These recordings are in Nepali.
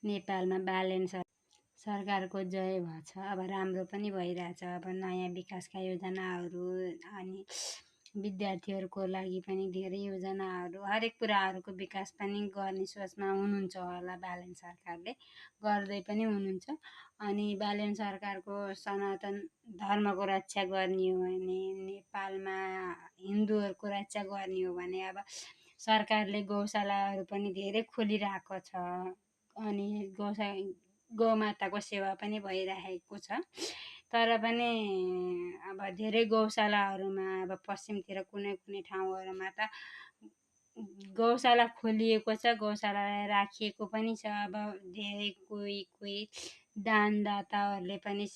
नेपालमा बालेन सरकारको जय भछ। अब राम्रो पनि भइरहेछ। अब नयाँ विकासका योजनाहरू अनि विद्यार्थीहरूको लागि पनि धेरै योजनाहरू हरेक कुराहरूको विकास पनि गर्ने सोचमा हुनुहुन्छ होला बालेन सरकारले, गर्दै पनि हुनुहुन्छ। अनि बालेन सरकारको सनातन धर्मको रक्षा गर्ने हो भने, नेपालमा हिन्दूहरूको रक्षा गर्ने हो भने अब सरकारले गौशालाहरू पनि धेरै खोलिरहेको छ। अनि गौमाताको सेवा पनि भइरहेको छ। तर पनि अब धेरै गौशालाहरूमा अब पश्चिमतिर कुनै कुनै ठाउँहरूमा त गौशाला खोलिएको छ, गौशालालाई राखिएको पनि छ। अब धेरै कोही दानदाताहरूले पनि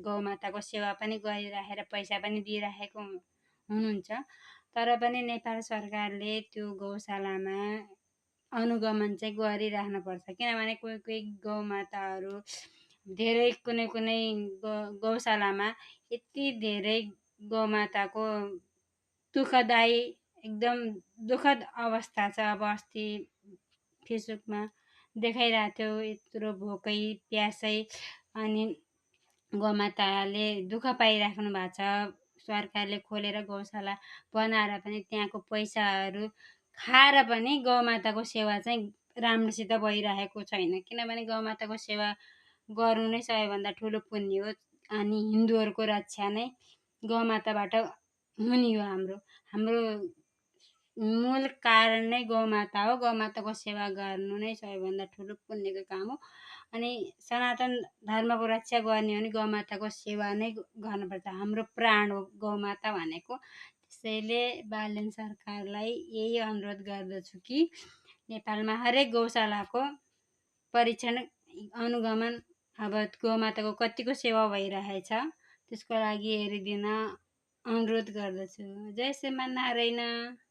गौमाताको सेवा पनि गरिराखेर पैसा पनि दिइराखेको हुनुहुन्छ। तर पनि नेपाल सरकारले त्यो गौशालामा अनुगमन चाहिँ गरिराख्नुपर्छ। किनभने कोही गौमाताहरू धेरै कुनै गौशालामा यति धेरै गौमाताको दुःखदायी एकदम दुःखद अवस्था छ। अब अस्ति फेसबुकमा देखाइरहेको थियो, यत्रो भोकै प्यासै अनि गौमाताले दुःख पाइराख्नु भएको छ। सरकारले खोलेर गौशाला बनाएर पनि त्यहाँको पैसाहरू खाएर पनि गौमाताको सेवा चाहिँ राम्रोसित भइरहेको छैन। किनभने गौमाताको सेवा गर्नु नै सबैभन्दा ठुलो पुण्य हो। अनि हिन्दूहरूको रक्षा नै गौमाताबाट हुने हो। हाम्रो मूल कारण नै गौमाता हो। गौमाताको सेवा गर्नु नै सबैभन्दा ठुलो पुण्यको काम हो। अनि सनातन धर्मको रक्षा गर्ने हो भने गौमाताको सेवा नै गर्नुपर्छ। हाम्रो प्राण हो गौमाता भनेको। त्यसैले बालेन सरकारलाई यही अनुरोध गर्दछु कि नेपालमा हरेक गौशालाको परीक्षण अनुगमन अब गौमाताको कतिको सेवा भइरहेछ त्यसको लागि हेरिदिन अनुरोध गर्दछु। जय श्रीमान् नारायण।